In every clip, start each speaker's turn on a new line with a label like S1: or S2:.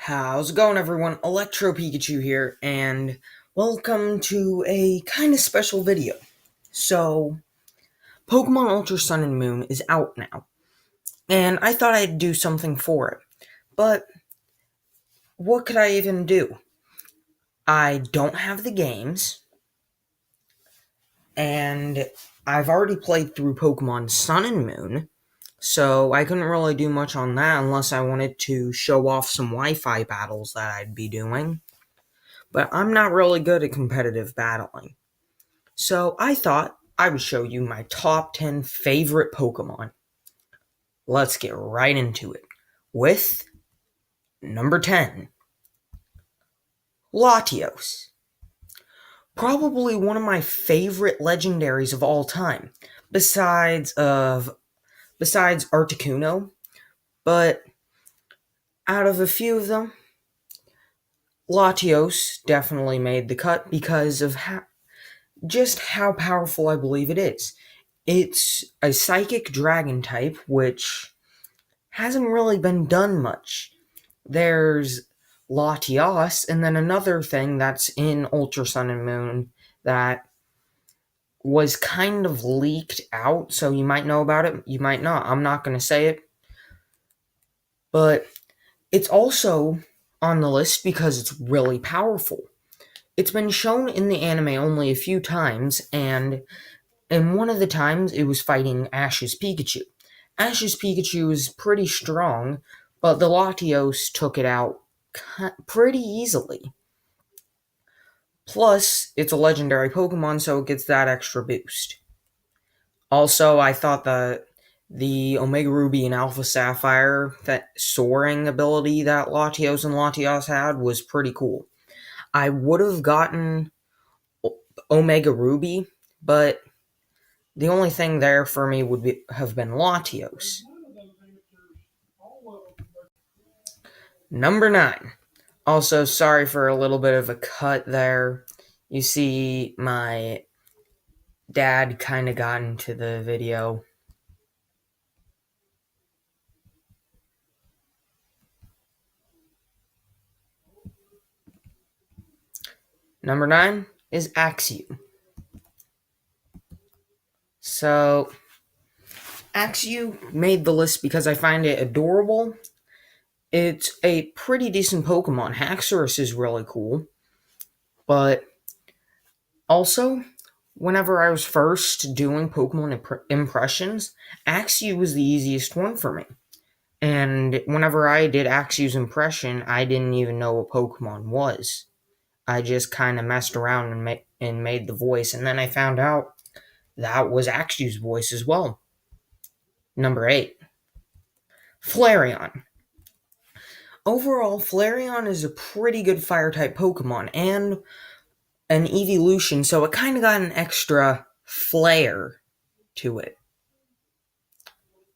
S1: How's it going, everyone? Electro Pikachu here, and welcome to a kind of special video. So, Pokemon Ultra Sun and Moon is out now, and I thought I'd do something for it. But, what could I even do? I don't have the games, and I've already played through Pokemon Sun and Moon, so I couldn't really do much on that unless I wanted to show off some Wi-Fi battles that I'd be doing. But I'm not really good at competitive battling. So I thought I would show you my top 10 favorite Pokemon. Let's get right into it with number 10, Latios. Probably one of my favorite legendaries of all time, besides Articuno, but out of a few of them, Latios definitely made the cut because of just how powerful I believe it is. It's a psychic dragon type, which hasn't really been done much. There's Latias, and then another thing that's in Ultra Sun and Moon that was kind of leaked out, so you might know about it, you might not. I'm not going to say it. But it's also on the list because it's really powerful. It's been shown in the anime only a few times, and in one of the times it was fighting Ash's Pikachu. Ash's Pikachu is pretty strong, but the Latios took it out pretty easily. Plus, it's a legendary Pokemon, so it gets that extra boost. Also, I thought the Omega Ruby and Alpha Sapphire, that soaring ability that Latios and Latias had, was pretty cool. I would have gotten Omega Ruby, but the only thing there for me would have been Latios. Number 9. Also, sorry for a little bit of a cut there. You see, my dad kind of got into the video. Number 9 is Axew. So, Axew made the list because I find it adorable. It's a pretty decent Pokemon. Haxorus is really cool. But also, whenever I was first doing Pokemon impressions, Axew was the easiest one for me. And whenever I did Axew's impression, I didn't even know what Pokemon was. I just kind of messed around and made the voice, and then I found out that was Axew's voice as well. Number 8, Flareon. Overall, Flareon is a pretty good fire-type Pokemon, and an evolution, so it kind of got an extra flair to it.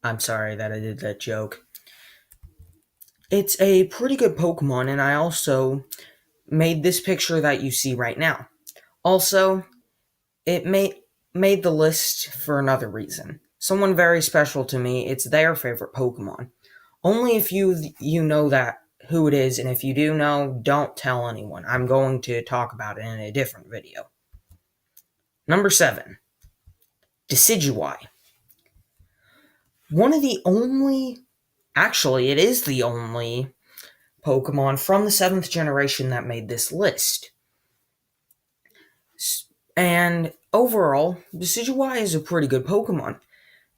S1: I'm sorry that I did that joke. It's a pretty good Pokemon, and I also made this picture that you see right now. Also, it made the list for another reason. Someone very special to me, it's their favorite Pokemon. Only if you know that who it is, and if you do know, don't tell anyone. I'm going to talk about it in a different video. Number 7, Decidueye. One of the only, actually it is the only Pokemon from the 7th generation that made this list. And overall, Decidueye is a pretty good Pokemon.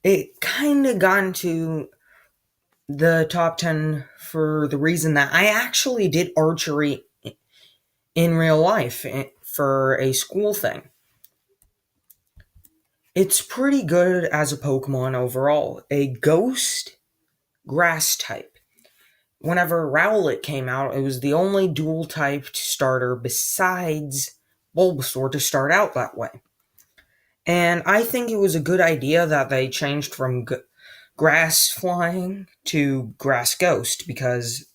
S1: It kind of got into the top 10 for the reason that I actually did archery in real life for a school thing. It's pretty good as a Pokemon overall. A ghost grass type. Whenever Rowlet came out, it was the only dual-typed starter besides Bulbasaur to start out that way. And I think it was a good idea that they changed from grass flying to grass ghost, because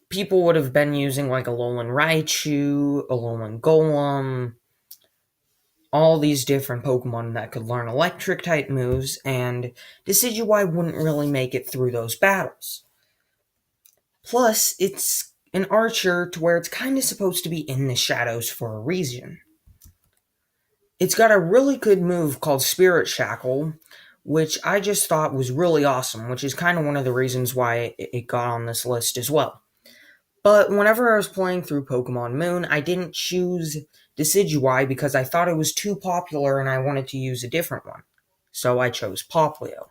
S1: people would have been using like Alolan Raichu, Alolan Golem, all these different Pokemon that could learn electric type moves, and Decidueye wouldn't really make it through those battles. Plus, it's an archer to where it's kind of supposed to be in the shadows for a reason. It's got a really good move called Spirit Shackle, which I just thought was really awesome, which is kind of one of the reasons why it got on this list as well. But whenever I was playing through Pokemon Moon, I didn't choose Decidueye because I thought it was too popular and I wanted to use a different one. So I chose Poplio.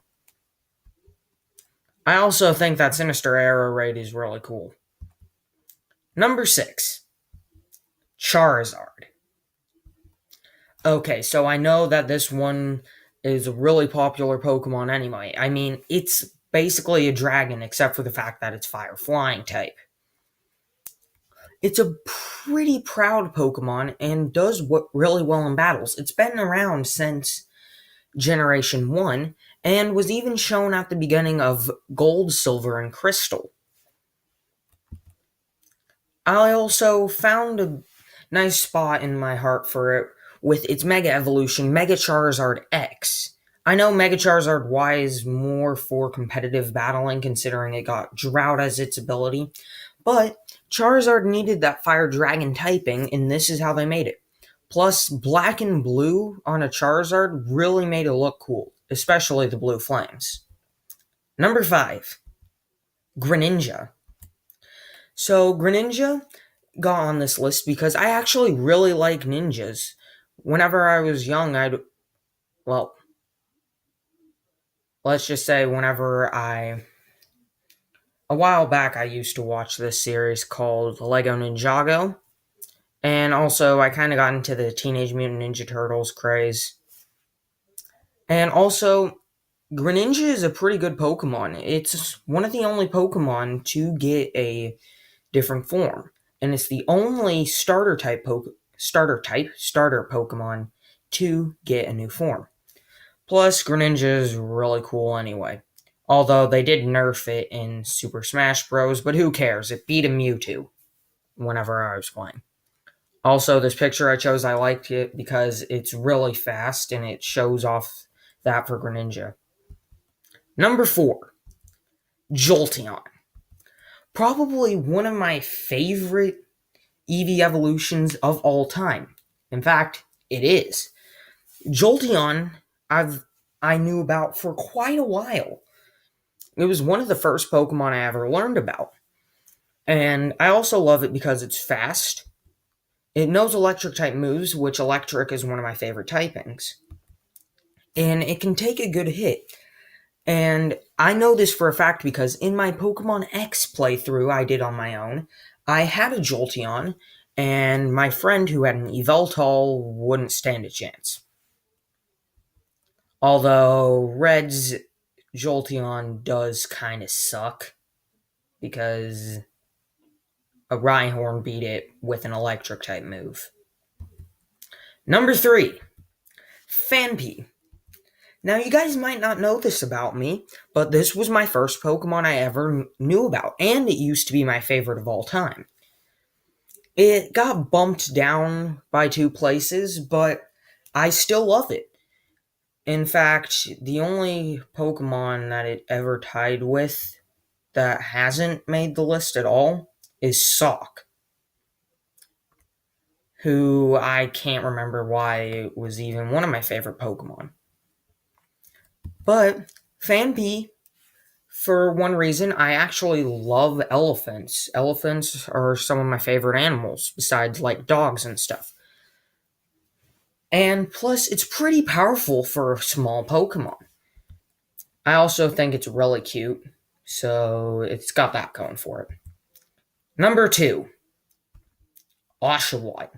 S1: I also think that Sinister Arrow Raid is really cool. Number 6, Charizard. Okay, so I know that this one is a really popular Pokemon anyway. I mean, it's basically a dragon except for the fact that it's fire flying type. It's a pretty proud Pokemon and does really well in battles. It's been around since Generation 1 and was even shown at the beginning of Gold, Silver, and Crystal. I also found a nice spot in my heart for it with its Mega Evolution, Mega Charizard X. I know Mega Charizard Y is more for competitive battling considering it got Drought as its ability, but Charizard needed that Fire Dragon typing, and this is how they made it. Plus, black and blue on a Charizard really made it look cool, especially the blue flames. Number 5, Greninja. So, Greninja got on this list because I actually really like ninjas. Whenever I was young, well, let's just say a while back, I used to watch this series called Lego Ninjago. And also, I kind of got into the Teenage Mutant Ninja Turtles craze. And also, Greninja is a pretty good Pokemon. It's one of the only Pokemon to get a different form. And it's the only starter Pokemon to get a new form. Plus, Greninja is really cool anyway. Although they did nerf it in Super Smash Bros., but who cares? It beat a Mewtwo whenever I was playing. Also, this picture I chose, I liked it because it's really fast and it shows off that for Greninja. Number 4, Jolteon. Probably one of my favorite Eevee evolutions of all time. In fact, it is. Jolteon, I knew about for quite a while. It was one of the first Pokemon I ever learned about. And I also love it because it's fast. It knows electric type moves, which electric is one of my favorite typings. And it can take a good hit. And I know this for a fact because in my Pokemon X playthrough I did on my own, I had a Jolteon, and my friend who had an Yveltal wouldn't stand a chance. Although Red's Jolteon does kind of suck because a Rhyhorn beat it with an electric type move. Number 3, Phanpy. Now, you guys might not know this about me, but this was my first Pokemon I ever knew about, and it used to be my favorite of all time. It got bumped down by 2 places, but I still love it. In fact, the only Pokemon that it ever tied with that hasn't made the list at all is Sock, who I can't remember why it was even one of my favorite Pokemon. But Phanpy, for one reason, I actually love elephants. Elephants are some of my favorite animals, besides like dogs and stuff. And plus, it's pretty powerful for a small Pokemon. I also think it's really cute, so it's got that going for it. Number 2, Oshawott.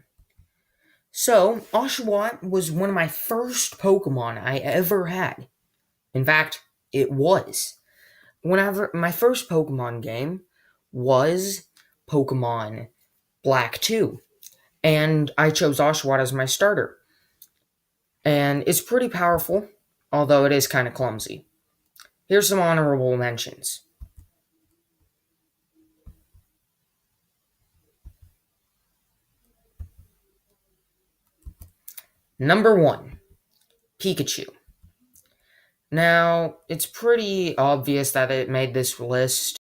S1: So, Oshawott was one of my first Pokemon I ever had. In fact, it was. Whenever my first Pokemon game was Pokemon Black 2, and I chose Oshawott as my starter. And it's pretty powerful, although it is kind of clumsy. Here's some honorable mentions. Number 1, Pikachu. Now, it's pretty obvious that it made this list